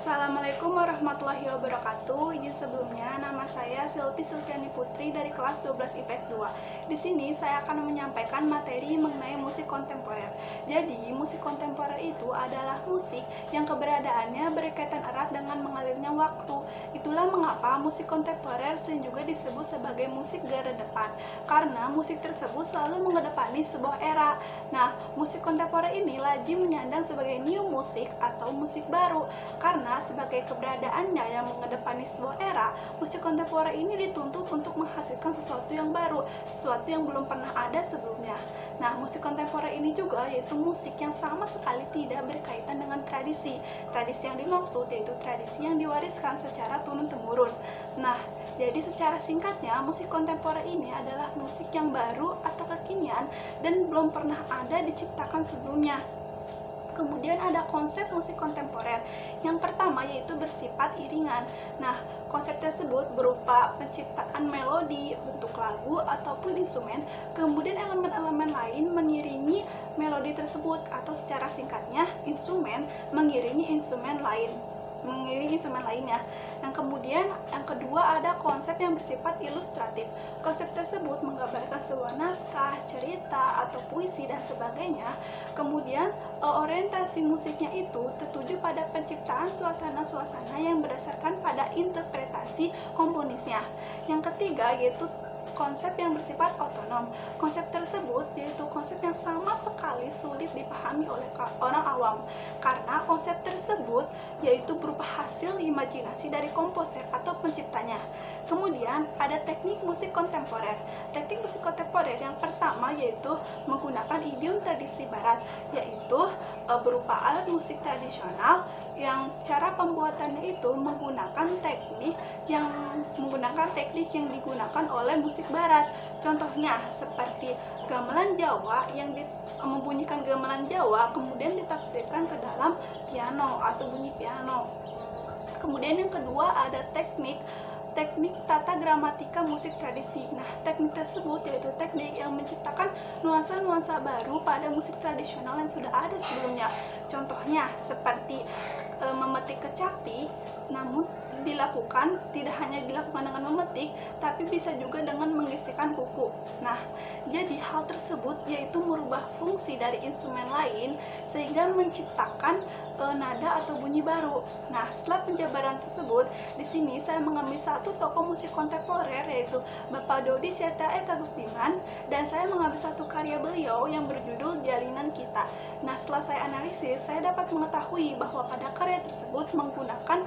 Assalamualaikum warahmatullahi wabarakatuh. Izin sebelumnya, nama saya Silvi Silviani Putri dari kelas 12 IPS 2. Di sini saya akan menyampaikan materi mengenai musik kontemporer. Jadi, musik kontemporer itu adalah musik yang keberadaannya berkaitan erat dengan mengalirnya waktu. Itulah mengapa musik kontemporer sering juga disebut sebagai musik garda depan, karena musik tersebut selalu mengedepankan sebuah era. Nah, musik kontemporer ini lazim menyandang sebagai new musik atau musik baru, karena sebagai keberadaannya yang mengedepankan sebuah era, musik kontemporer ini dituntut untuk menghasilkan sesuatu yang baru, sesuatu yang belum pernah ada sebelumnya. Nah, musik kontemporer ini juga yaitu musik yang sama sekali tidak berkaitan dengan tradisi. Tradisi yang dimaksud yaitu tradisi yang diwariskan secara turun-temurun. Nah, jadi secara singkatnya, musik kontemporer ini adalah musik yang baru atau kekinian dan belum pernah ada diciptakan sebelumnya. Kemudian ada konsep musik kontemporer. Yang pertama yaitu bersifat iringan. Nah, konsep tersebut berupa penciptaan melodi, bentuk lagu, ataupun instrumen. Kemudian elemen-elemen lain mengiringi melodi tersebut, atau secara singkatnya, instrumen mengiringi instrumen lainnya. Yang kemudian, yang kedua ada konsep yang bersifat ilustratif. Konsep tersebut menggambarkan sebuah naskah, cerita, atau puisi dan sebagainya. Kemudian, orientasi musiknya itu tertuju pada penciptaan suasana-suasana yang berdasarkan pada interpretasi komponisnya. Yang ketiga yaitu konsep yang bersifat otonom. Konsep tersebut yaitu konsep yang sama sekali sulit dipahami oleh orang awam, karena konsep tersebut yaitu berupa hasil imajinasi dari komposer atau penciptanya. Kemudian ada teknik musik kontemporer. Teknik musik kontemporer yang pertama yaitu menggunakan idiom tradisi barat, yaitu berupa alat musik tradisional yang cara pembuatannya itu menggunakan teknik yang digunakan oleh musik barat. Contohnya seperti gamelan Jawa yang membunyikan gamelan Jawa kemudian ditafsirkan ke dalam piano atau bunyi piano. Kemudian yang kedua ada teknik tata gramatika musik tradisi. Nah, teknik tersebut yaitu teknik yang menciptakan nuansa-nuansa baru pada musik tradisional yang sudah ada sebelumnya. Contohnya seperti memetik kecapi, namun tidak hanya dilakukan dengan memetik, tapi bisa juga dengan menggesekkan kuku. Nah, jadi hal tersebut yaitu merubah fungsi dari instrumen lain sehingga menciptakan nada atau bunyi baru. Nah, setelah penjabaran tersebut, di sini saya mengambil satu tokoh musik kontemporer yaitu Bapak Dodi Seta Eka Gusdiman, dan saya mengambil satu karya beliau yang berjudul Jalinan Kita. Nah, setelah saya analisis, saya dapat mengetahui bahwa pada karya tersebut menggunakan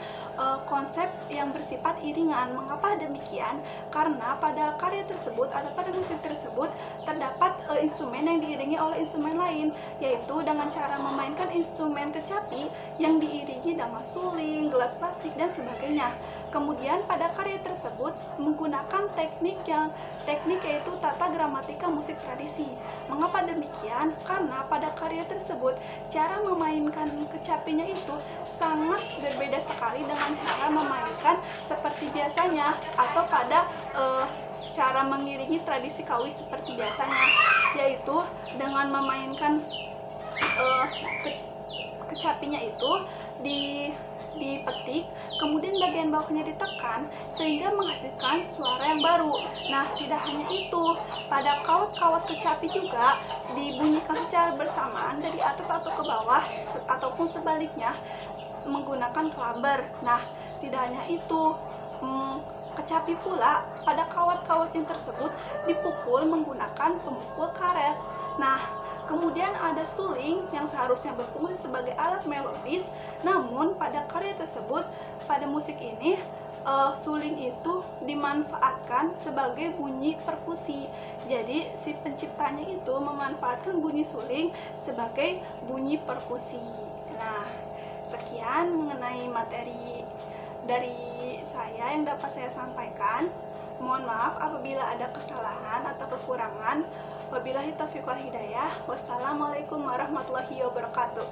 konsep yang bersifat iringan. Mengapa demikian? Karena pada karya tersebut atau pada musik tersebut terdapat instrumen yang diiringi oleh instrumen lain, yaitu dengan cara memainkan instrumen kecapi yang diiringi dengan suling, gelas plastik, dan sebagainya. Kemudian pada karya tersebut menggunakan teknik yaitu tata gramatika musik tradisi. Mengapa demikian? Karena pada karya tersebut cara memainkan kecapinya itu sangat berbeda sekali dengan cara memainkan seperti biasanya atau pada cara mengiringi tradisi Kawi seperti biasanya, yaitu dengan memainkan kecapinya itu dipetik, kemudian bagian bawahnya ditekan sehingga menghasilkan suara yang baru. Nah, tidak hanya itu, pada kawat-kawat kecapi juga dibunyikan secara bersamaan dari atas atau ke bawah ataupun sebaliknya menggunakan kelaber. Nah, tidak hanya itu, kecapi pula pada kawat-kawat yang tersebut dipukul menggunakan pemukul karet. Nah, kemudian ada suling yang seharusnya berfungsi sebagai alat melodis, namun pada karya tersebut, pada musik ini, suling itu dimanfaatkan sebagai bunyi perkusi. Jadi si penciptanya itu memanfaatkan bunyi suling sebagai bunyi perkusi. Nah, sekian mengenai materi dari saya yang dapat saya sampaikan. Mohon maaf apabila ada kesalahan atau kekurangan. Wabillahi taufiq wal hidayah. Wassalamualaikum warahmatullahi wabarakatuh.